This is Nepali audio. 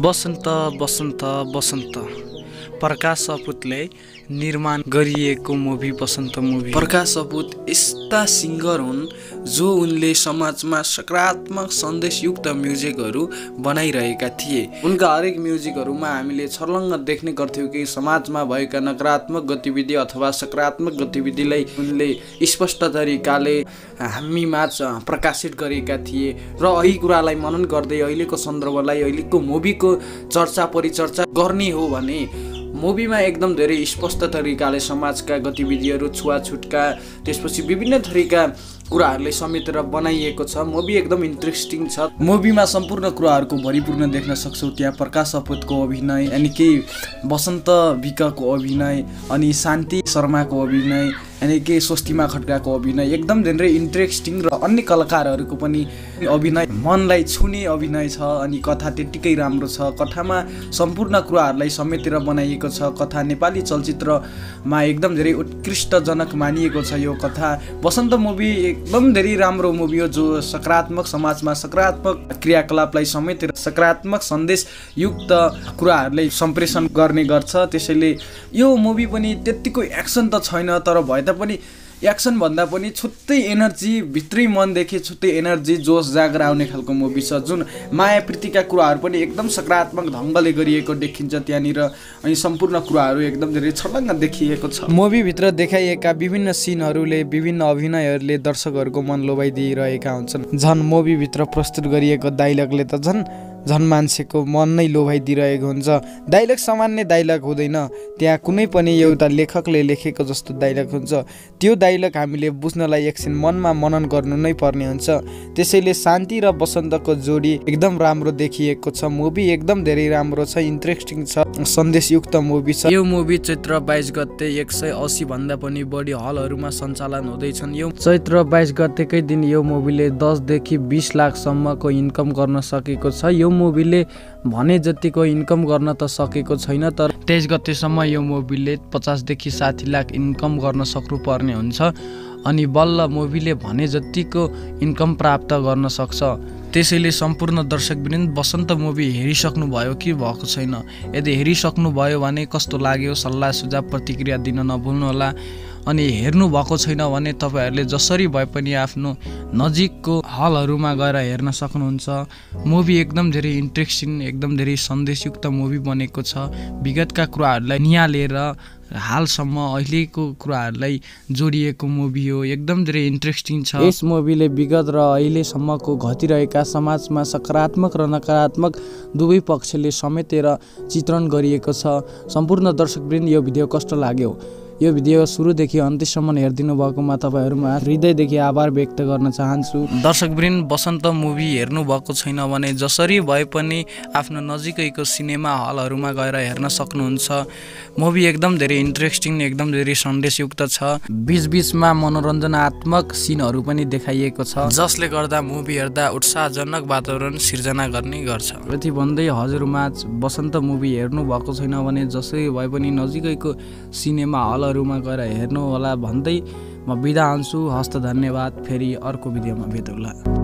बसन्त बसन्त बसन्त प्रकाश सपुतले निर्माण गरिएको मुभी बसन्त मुभी। प्रकाश सपुत यस्ता सिङ्गर हुन् जो उनले समाजमा सकारात्मक सन्देशयुक्त म्युजिकहरू बनाइरहेका थिए। उनका हरेक म्युजिकहरूमा हामीले छर्लङ्ग देख्ने गर्थ्यौँ कि समाजमा भएका नकारात्मक गतिविधि अथवा सकारात्मक गतिविधिलाई उनले स्पष्ट तरिकाले हामीमाझ प्रकाशित गरेका थिए र यही कुरालाई मनन गर्दै अहिलेको सन्दर्भलाई अहिलेको मुभीको चर्चा परिचर्चा गर्ने हो भने मुभीमा एकदम धेरै स्पष्ट तरिकाले समाजका गतिविधिहरू छुवाछुटका त्यसपछि विभिन्न थरीका कुराहरूले समेटेर बनाइएको छ। मुभी एकदम इन्ट्रेस्टिङ छ। मुभीमा सम्पूर्ण कुराहरूको भरिपूर्ण देख्न सक्छौँ। त्यहाँ प्रकाश सपुतको अभिनय अनि केही वसन्त विकको अभिनय अनि शान्ति शर्माको अभिनय अनि केही स्वस्तिमा खड्काको अभिनय एकदम धेरै इन्ट्रेस्टिङ र अन्य कलाकारहरूको पनि अभिनय मनलाई छुने अभिनय छ। अनि कथा त्यत्तिकै राम्रो छ। कथामा सम्पूर्ण कुराहरूलाई समेटेर बनाइएको छ। कथा नेपाली चलचित्रमा एकदम धेरै उत्कृष्टजनक मानिएको छ। यो कथा वसन्त मुभी एकदम धेरै राम्रो मुभी हो जो सकारात्मक समाजमा सकारात्मक क्रियाकलापलाई समेटेर सकारात्मक सन्देशयुक्त कुराहरूलाई सम्प्रेषण गर्ने गर्छ। त्यसैले यो मुभी पनि त्यत्तिको एक्सन त छैन तर भए तापनि एक्सन भन्दा पनि छुट्टै एनर्जी भित्री मनदेखि छुट्टै एनर्जी जोस जागर आउने खालको मुभी छ। जुन माया प्रीतिका कुराहरू पनि एकदम सकारात्मक ढङ्गले गरिएको देखिन्छ त्यहाँनिर। अनि सम्पूर्ण कुराहरू एकदम धेरै छर्लङ्ग देखिएको छ। मुभीभित्र देखाइएका विभिन्न सिनहरूले विभिन्न अभिनयहरूले दर्शकहरूको मन लोभाइदिइरहेका हुन्छन्। झन् मुभीभित्र प्रस्तुत गरिएको डाइलगले त झन् मान्छेको मन नै लोभाइदिइरहेको हुन्छ। डाइलग सामान्य डाइलग हुँदैन। त्यहाँ कुनै पनि एउटा लेखकले लेखेको जस्तो डाइलग हुन्छ। त्यो डाइलग हामीले बुझ्नलाई एकछिन मनमा मनन गर्नु नै पर्ने हुन्छ। त्यसैले शान्ति र वसन्तको जोडी एकदम राम्रो देखिएको छ। मुभी एकदम धेरै राम्रो छ, इन्ट्रेस्टिङ छ, सन्देशयुक्त मुभी छ। यो मुभी चैत्र 22 गते 180 भन्दा पनि बढी हलहरूमा सञ्चालन हुँदैछन्। यो चैत्र 22 गतेकै दिन यो मुभीले 10 देखि 20 लाखसम्मको इन्कम गर्न सकेको छ। यो मुभीले भने जतिको इन्कम गर्न त सकेको छैन तर 23 गतेसम्म यो मुभीले 50 देखि 60 लाख इन्कम गर्न सक्नुपर्ने हुन्छ। अनि बल्ल मुभीले भने जतिको इन्कम प्राप्त गर्न सक्छ। त्यसैले सम्पूर्ण दर्शकवृन्द बसन्त मुभी हेरिसक्नु भयो कि भएको छैन? यदि हेरिसक्नु भयो भने कस्तो लाग्यो सल्लाह सुझाव प्रतिक्रिया दिन नभुल्नुहोला। अनि हेर्नु भएको छैन भने तपाईहरूले जसरी भए पनि आफ्नो नजिकको हलहरूमा गएर हेर्न सक्नुहुन्छ। मुभी एकदम धेरै इन्ट्रेस्टिङ एकदम धेरै सन्देशयुक्त मुभी बनेको छ। विगतका कुराहरूलाई निहालेर हालसम्म अहिलेको कुराहरूलाई जोडिएको मुभी हो। एकदम धेरै इन्ट्रेस्टिङ छ। यस मुभीले विगत र अहिलेसम्मको घटिरहेका समाजमा सकारात्मक र नकारात्मक दुवै पक्षले समेटेर चित्रण गरिएको छ। सम्पूर्ण दर्शकवृन्द यो भिडियो कस्तो लाग्यो? यो भिडियो सुरुदेखि अन्त्यसम्म हेरिदिनु भएकोमा तपाईहरुमा हृदयदेखि आभार व्यक्त गर्न चाहन्छु। दर्शकवृन्द बसन्त मुभी हेर्नु भएको छैन भने जसरी भए पनि आफ्नो नजिकैको सिनेमा हलहरूमा गएर हेर्न सक्नुहुन्छ। मुभी एकदम धेरै इन्ट्रेस्टिङ एकदम धेरै सन्देशयुक्त छ। बीचबीचमा मनोरञ्जनात्मक सिनहरू पनि देखाइएको छ जसले गर्दा मुभी हेर्दा उत्साहजनक वातावरण सिर्जना गर्ने गर्छ। यति भन्दै हजुरमाझ बसन्त मुभी हेर्नु भएको छैन भने जसरी भए पनि नजिकैको सिनेमा हलहरूमा गएर हेर्नु होला भन्दै म बिदा हुन्छु। हस्त धन्यवाद। फेरि अर्को भिडियोमा भेटौँला।